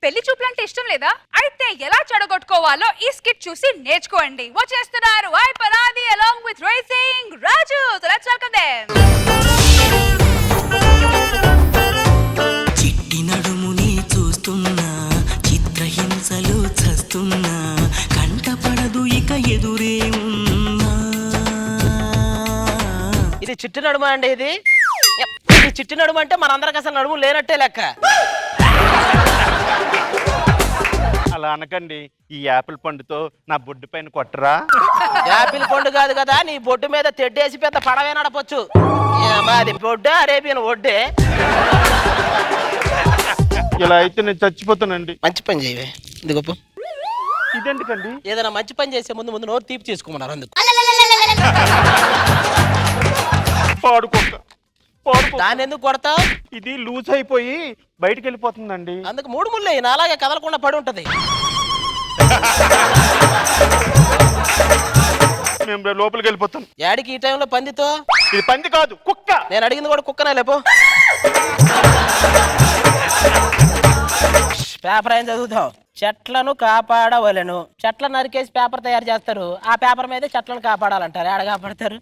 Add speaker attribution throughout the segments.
Speaker 1: పెళ్లి చూపులంటే ఇష్టం లేదా? అయితే ఎలా చెడగొట్టుకోవాలో ఈ స్కిట్ చూసి నేర్చుకోండి. వచ్చేస్తున్నారు I పరాది along with Racing Raju. So let's welcome them.
Speaker 2: చిట్టి నడుముని చూస్తున్నా, చిత్రహింసలు చస్తున్నా, కంటపడదు ఇక ఎదురే ఉన్నా.
Speaker 3: ఇది చిట్టి నడుమ అండి. ఇది చిట్టి నడుమ అంటే మనందరికి అసలు నడుము లేనట్టే లెక్క.
Speaker 4: అలా అనకండి, ఈ యాపిల్ పండుతో నా బొడ్డు పైన కొట్టరా.
Speaker 3: యాపిల్ పండు కాదు కదా, నీ బొడ్డు మీద తెడ్డేసి పెద్ద పడవే నడపొచ్చు. అది బొడ్డే అరేబియన్ ఒడ్డే.
Speaker 4: ఇలా అయితే నేను చచ్చిపోతానండి.
Speaker 3: మంచి పని చేయవే. ఇది గొప్ప.
Speaker 4: ఇదెందుకండి?
Speaker 3: ఏదైనా మంచి పని చేసే ముందు ముందు నోరు తీపి చేసుకోమన్నారు అందుకు.
Speaker 4: పాడుకోక
Speaker 3: దాన్ని ఎందుకు కొడతావు?
Speaker 4: ఇది లూజ్ అయిపోయి బయటికి వెళ్ళిపోతుందండి.
Speaker 3: అందుకు 3 ముళ్ళు అయినా అలాగే కదలకుండా పడి ఉంటది.
Speaker 4: మేము లోపలికి వెళ్ళిపోతాం.
Speaker 3: యాడికి ఈ టైంలో పందితో?
Speaker 4: ఇది పంది కాదు, కుక్క.
Speaker 3: నేను అడిగింది కూడా కుక్కనే. లేపో. పేపర్ ఏం చదువుతావు? చెట్లను కాపాడవలను. చెట్లను నరికేసి పేపర్ తయారు చేస్తారు. ఆ పేపర్ మీద చెట్లను కాపాడాలంటారు. ఏడ కాపాడతారు?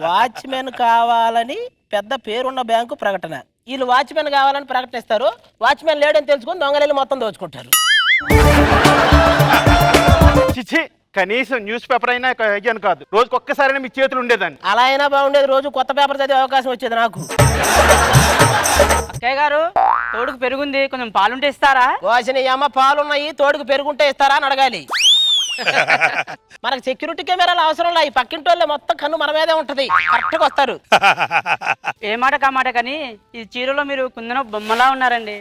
Speaker 3: వాచ్మెన్ కావాలని పెద్ద పేరున్న బ్యాంకు ప్రకటన. వీళ్ళు వాచ్మెన్ కావాలని ప్రకటిస్తారు. వాచ్మెన్ లేడని తెలుసుకుని దొంగలు మొత్తం దోచుకుంటారు.
Speaker 4: చిచి, కనీసం న్యూస్ పేపర్ అయినా అయ్యాను కాదు, రోజుకి ఒక్కసారైనా మీ చేతులు ఉండేదాన్ని.
Speaker 3: అలా అయినా బాగుండేది. రోజు కొత్త పేపర్ చదివే అవకాశం వచ్చేది నాకు.
Speaker 5: అక్కయ్య గారు, తోడుకు పెరుగుంది, కొంచెం పాలుంటే ఇస్తారా?
Speaker 3: వాసిన అమ్మ పాలున్నాయి, తోడుకు పెరుగుంటే ఇస్తారా అని అడగాలి. మనకు సెక్యూరిటీ కెమెరాలు అవసరం లే. ఈ పక్కింటి వాళ్ళే మొత్తం కన్ను మన మీదే ఉంటది. కరెక్ట్గా వస్తారు.
Speaker 5: ఏ మాట కామాట కానీ ఈ చీరలో మీరు కుందన బొమ్మలా ఉన్నారండి.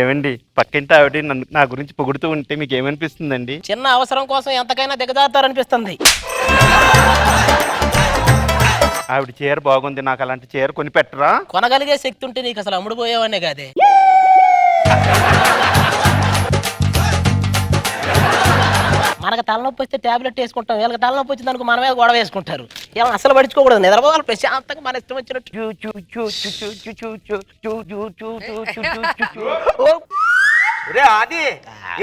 Speaker 4: ఏమండి, పక్కింటి ఆవిడ నా గురించి పొగుడుతూ ఉంటే మీకు ఏమనిపిస్తుందండి?
Speaker 3: చిన్న అవసరం కోసం ఎంతకైనా దిగజారుతారనిపిస్తుంది.
Speaker 4: ఆవిడ చీర బాగుంది, నాకు అలాంటి చీర కొని పెట్టరా?
Speaker 3: కొనగలిగే శక్తి ఉంటే నీకు అసలు అమ్ముడుపోయేవాడినే కాదే. మనకు తలనొప్పి వస్తే టాబ్లెట్ వేసుకుంటాం. వీళ్ళకి తలనొప్పి వచ్చింది అనుకో మన మీద గొడవ వేసుకుంటారు. వీళ్ళని అసలు పడుచుకోకూడదు. నిద్రపోవాలి ప్రశాంతంగా, మన ఇష్టం వచ్చినట్టు.
Speaker 6: అది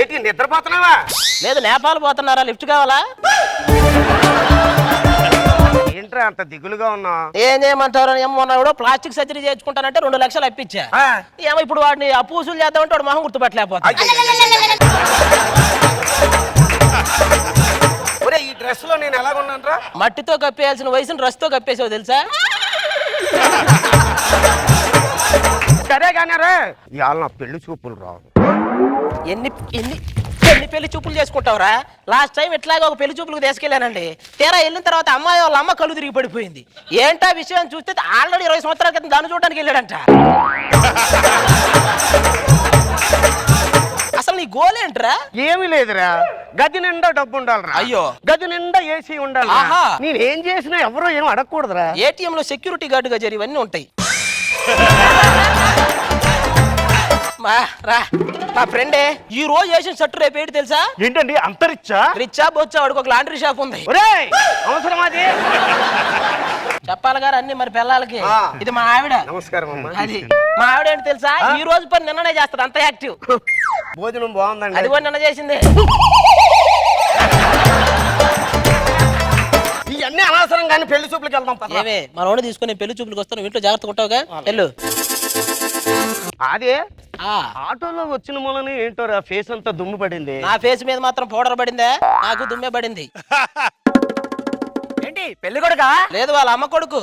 Speaker 6: ఏంటి నిద్రపోతున్నావా?
Speaker 3: లేదు, నేపాల్ పోతున్నారా? లిఫ్ట్ కావాలా?
Speaker 6: ఏంట్రా అంత దిగులుగా ఉన్నా?
Speaker 3: ఏం చేయమంటారు? ఏమన్నా కూడా ప్లాస్టిక్ సర్జరీ చేయించుకుంటానంటే 2 లక్షలు అప్పించా. ఏమో ఇప్పుడు వాడిని అప్పు వసూలు చేద్దామంటే వాడు మొహం గుర్తుపట్టలేకపోతా.
Speaker 6: ఈ డ్రెస్ లో నేను ఎలాగున్నాను?
Speaker 3: మట్టితో కప్పేయాల్సిన వయసును డ్రెస్ తో కప్పేసావు తెలుసా?
Speaker 6: సరే కానీ రే, ఇవాళ నా పెళ్లి చూపులు రావు.
Speaker 3: ఎన్ని ఎన్ని ఎన్ని పెళ్లి చూపులు చేసుకుంటావురా? లాస్ట్ టైం ఇట్లాగే ఒక పెళ్లి చూపులకు తీసుకెళ్ళానండి. తీరా వెళ్ళిన తర్వాత అమ్మాయి వాళ్ళ అమ్మ కళ్ళు తిరిగి పడిపోయింది. ఏంటా విషయం చూస్తే ఆల్రెడీ 20 సంవత్సరాల క్రితం దాన్ని చూడడానికి వెళ్ళాడంట. అసలు నీ గోల్ ఏంట్రా?
Speaker 6: ఏమీ లేదురా, గది నిండా డబ్బు ఉండాలిరా.
Speaker 3: అయ్యో,
Speaker 6: గది నిండా ఏసీ ఉండాలి.
Speaker 3: ఆహా.
Speaker 6: నేనేం చేసినా ఎవరో ఏం అడగకూడదురా.
Speaker 3: ఏటీఎం లో సెక్యూరిటీ గార్డుగా జరిగి ఇవన్నీ ఉంటాయి. మా ఫ్రెండే ఈ రోజు వేసిన షర్టు రేపు ఏంటి తెలుసా?
Speaker 4: ఏంటండి అంతరిచ్చా?
Speaker 3: రిచ్చా బొచ్చా? వాడికి ఒక లాండ్రీ షాప్ ఉంది.
Speaker 6: అవసరం అది
Speaker 3: చెప్పాలి గారు అన్ని మరి పిల్లలకి. ఇది మా ఆవిడ.
Speaker 6: నమస్కారం అమ్మా.
Speaker 3: అది మా ఆవిడ ఏంటి తెలుసా? ఈ రోజు పని నిన్ననే చేస్తుంది, అంత యాక్టివ్.
Speaker 6: భోజనం బాగుందండి.
Speaker 3: అది కూడా నిన్న చేసింది.
Speaker 6: ఇవన్నీ అనవసరం కానీ పెళ్లి చూపులకు వెళ్దాం.
Speaker 3: ఏమే మనోడు తీసుకుని పెళ్లి చూపులకు వస్తాను, ఇంట్లో జాగ్రత్తగా ఉంటావుగా. వెళ్ళు.
Speaker 6: అదే ఆటోలో వచ్చిన మూలని ఏంటో ఫేస్ అంతా దుమ్ము పడింది.
Speaker 3: నా ఫేస్ మీద మాత్రం పౌడర్ పడిందే, నాకు దుమ్మే పడింది.
Speaker 5: ఏంటి పెళ్లి కొడుకా?
Speaker 3: లేదు, వాళ్ళ అమ్మ కొడుకు.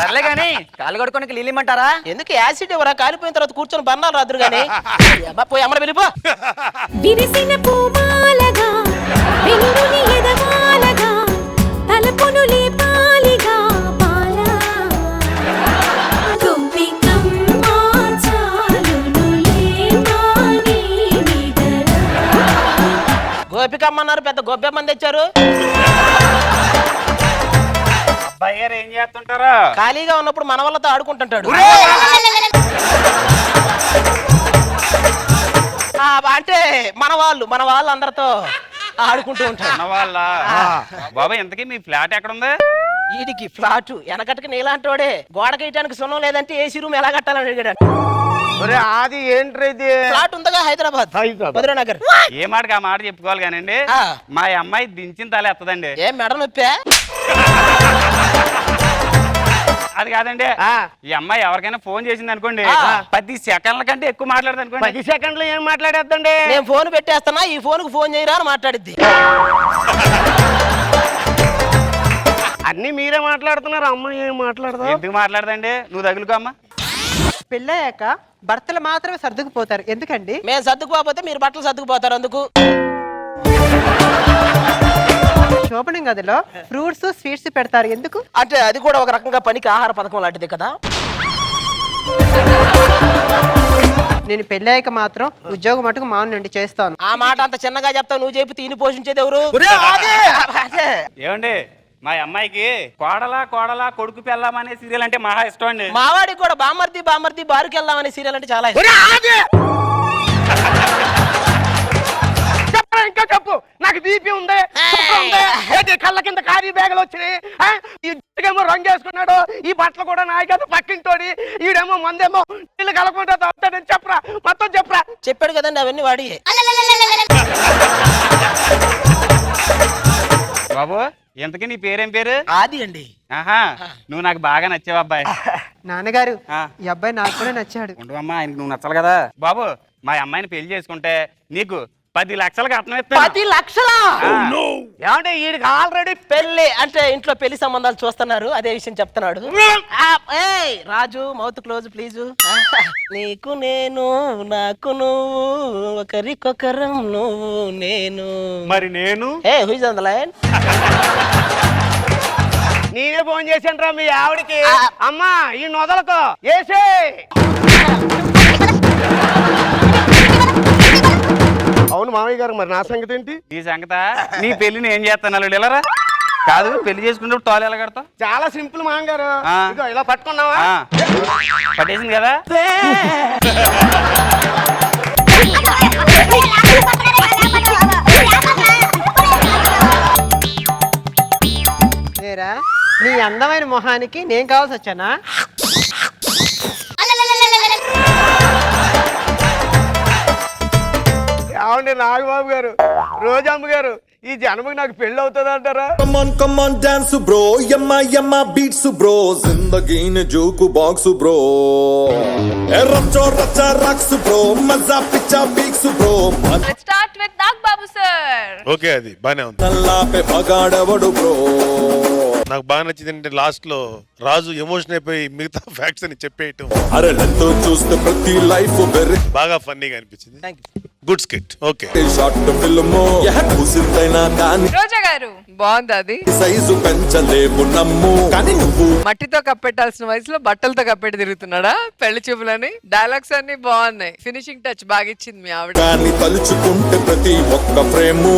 Speaker 5: సర్లే గాని కాలు కొడుకోనికి లీలిమంటారా?
Speaker 3: ఎందుకు యాసిడ్ ఎవరా? కాలిపోయిన తర్వాత కూర్చొని బర్ణాలు రాదురు గాని. పోయి అమ్మని వెళ్ళిపో.
Speaker 7: విరిసిన పూమాలగా వెలుగుని ఎదవాలగా తలపును లేపాలిగా బాలా గొబ్బికమ్మ చాలునులే మాని నిదరా.
Speaker 3: గోపికమ్మన్నారు, పెద్ద గొబ్బెమ్మని తెచ్చారు.
Speaker 4: అబ్బాయి గారు ఏం చేస్తుంటారా?
Speaker 3: ఖాళీగా ఉన్నప్పుడు మన వాళ్ళతో ఆడుకుంటుంటాడు. అంటే మన వాళ్ళు అందరితో ఆడుకుంటూ ఉంటారు.
Speaker 4: వాళ్ళ బాబాయ్, ఎంతకీ మీ ఫ్లాట్ ఎక్కడ ఉంది?
Speaker 3: వీడికి ఫ్లాట్ వెనకటికి నీలాంటోడే. గోడకేయటానికి సున్నం లేదంటే ఏసీ రూమ్ ఎలా కట్టాలని అడిగాడు.
Speaker 6: ఒరే ఆది ఏంట్రా ఇది
Speaker 3: ఫ్లాట్ ఉందిగా హైదరాబాద్ మధురానగర్.
Speaker 5: ఏ మాటకి ఆ మాట చెప్పుకోవాలి కానండి
Speaker 3: ఆ.
Speaker 5: మా అమ్మాయి దించిన తల ఎత్తదండి.
Speaker 3: ఏం మెడ నొప్పా?
Speaker 5: అది కాదండి
Speaker 6: ఆ.
Speaker 5: ఈ అమ్మాయి ఎవరికైనా ఫోన్ చేసింది అనుకోండి 10 సెకండ్ల కంటే ఎక్కువ మాట్లాడదు అనుకోండి.
Speaker 6: 10 సెకండ్లు ఏం మాట్లాడేద్దండి
Speaker 3: నేను ఫోన్ పెట్టేస్తున్నా, ఈ ఫోన్ కు ఫోన్ చేయరా అని మాట్లాడిద్ది.
Speaker 6: అన్ని మీరే మాట్లాడుతున్నారు, అమ్మాయి ఏం మాట్లాడదా?
Speaker 5: ఎందుకు మాట్లాడదండి? నువ్వు తగులుకో అమ్మా.
Speaker 8: పెళ్ళయ్యాక భర్తలు మాత్రమే సర్దుకుపోతారు ఎందుకండి?
Speaker 3: మేము సర్దుకుపోతే మీరు బట్టలు సర్దుకుపోతారు అందుకు.
Speaker 8: శోభనం గదిలో ఫ్రూట్స్ స్వీట్స్ పెడతారు ఎందుకు?
Speaker 3: అంటే అది కూడా ఒక రకంగా పనికి ఆహార పథకం లాంటిది కదా.
Speaker 8: నేను పెళ్ళయ్యాక మాత్రం ఉద్యోగం మటుకు మానండి చేస్తాను.
Speaker 3: ఆ మాట అంత చిన్నగా చెప్తావు, నువ్వు చెప్పి తిని పోషించేది ఎవరు? అదే.
Speaker 5: ఏమండి మా అమ్మాయికి కోడలా కోడలా కొడుకు పెళ్ళాం అనే సీరియల్ అంటే మహా ఇష్టం అండి.
Speaker 3: మావాడికి కూడా బామర్ది బామర్ది బారుకి వెళ్దాం అనే సీరియల్ అంటే చాలా ఇష్టం.
Speaker 6: చెప్పరా ఇంకా చెప్పు. నాకు బీపీ ఉంది, షుగర్ ఉంది, ఏంటి కళ్ళ కింద ఖాళీ బ్యాగులు వచ్చినాయి. ఈ జుట్టుకేమో రంగు వేసుకున్నాడు, ఈ బట్టలు కూడా నాయకదు పక్కింటోడి, ఈడేమో మందేమో నీళ్ళు కలకుండా తాగుతాడని చెప్పరా, మొత్తం చెప్పరా.
Speaker 3: చెప్పాడు కదండి అవన్నీ వాడి.
Speaker 5: బాబు ఇంతకీ నీ పేరేం పేరు?
Speaker 3: ఆది అండి.
Speaker 5: ఆహా నువ్వు నాకు బాగా నచ్చావు అబ్బాయి.
Speaker 8: నాన్నగారు
Speaker 5: ఆ.
Speaker 8: ఈ అబ్బాయి నాకు కూడా నచ్చాడు.
Speaker 5: ఉండవమ్మా ఆయనకు నువ్వు నచ్చాలి కదా. బాబు మా అమ్మాయిని పెళ్లి చేసుకుంటే నీకు 10 లక్షలు కట్నం ఇస్తాను.
Speaker 3: 10 లక్షలా?
Speaker 6: ఏమంటే వీడికి ఆల్రెడీ
Speaker 3: పెళ్లి అంటే ఇంట్లో పెళ్లి సంబంధాలు చూస్తున్నారు, అదే విషయం చెప్తున్నాడు. ఏయ్, రాజు మౌత్ క్లోజ్ ప్లీజ్. నీకు నేను నాకు నువ్వు ఒకరికొకరం నువ్వు నేను.
Speaker 4: మరి నేను
Speaker 3: ఏ who is on the line?
Speaker 6: నేనే ఫోన్ చేశాను రా మీ ఆవిడకి. అమ్మా ఈ నొదలకు వేసే. అవును మామయ్య గారు, మరి నా సంగతి ఏంటి?
Speaker 5: నీ సంగత నీ పెళ్లిని ఏం చేస్తాను అల్లుడు వెళ్ళరా. కాదు పెళ్లి చేసుకుంటే తోలు ఎలా కడతావు?
Speaker 6: చాలా సింపుల్ మామగారు.
Speaker 5: ఆ.
Speaker 6: ఇదిగో ఇలా పట్టుకున్నావా?
Speaker 5: పట్టేసింది కదా.
Speaker 8: లేరా నీ అందమైన మొహానికి నేను కావాల్సి వచ్చానా?
Speaker 6: ఏమండి నాగబాబు గారు, రోజమ్మ గారు, ఈ జన్మకి నాకు పెళ్లి అవుతుంది అంటారా?
Speaker 9: come on dance bro yamma yamma beats bro zindagi ne joke box bro erracho racha rocks bro maza picha beats bro
Speaker 1: Let's start with Nagbabu sir.
Speaker 10: Okay అది బానే ఉంది.
Speaker 9: talla pe bagaadavadu bro
Speaker 10: నాకు బాగా నచ్చింది ఏంటంటే last లో రాజు emotion అయిపోయి మిగతా ఫ్యాక్ట్స్ అని చెప్పేయటం
Speaker 9: are lento చూస్తే ప్రతి లైఫ్ వెరీ
Speaker 10: బాగా ఫన్నీగా అనిపించింది. Good skit. Okay
Speaker 9: short film కూసిందైనా కానీ
Speaker 1: రోజా గారు
Speaker 11: బాగుంది అది.
Speaker 9: సైజు పెంచలేము నమ్ము కానీ నువ్వు
Speaker 11: మట్టితో కప్పెట్టాల్సిన వయసులో బట్టలతో కప్పెట్టి తిరుగుతున్నాడా పెళ్లి చూపులని. డైలాగ్స్ అన్ని బాగున్నాయి, ఫినిషింగ్ టచ్ బాగా ఇచ్చింది మీ ఆవిడ.
Speaker 9: కానీ తలుచుకుంటే ప్రతి ఒక్క ఫ్రేము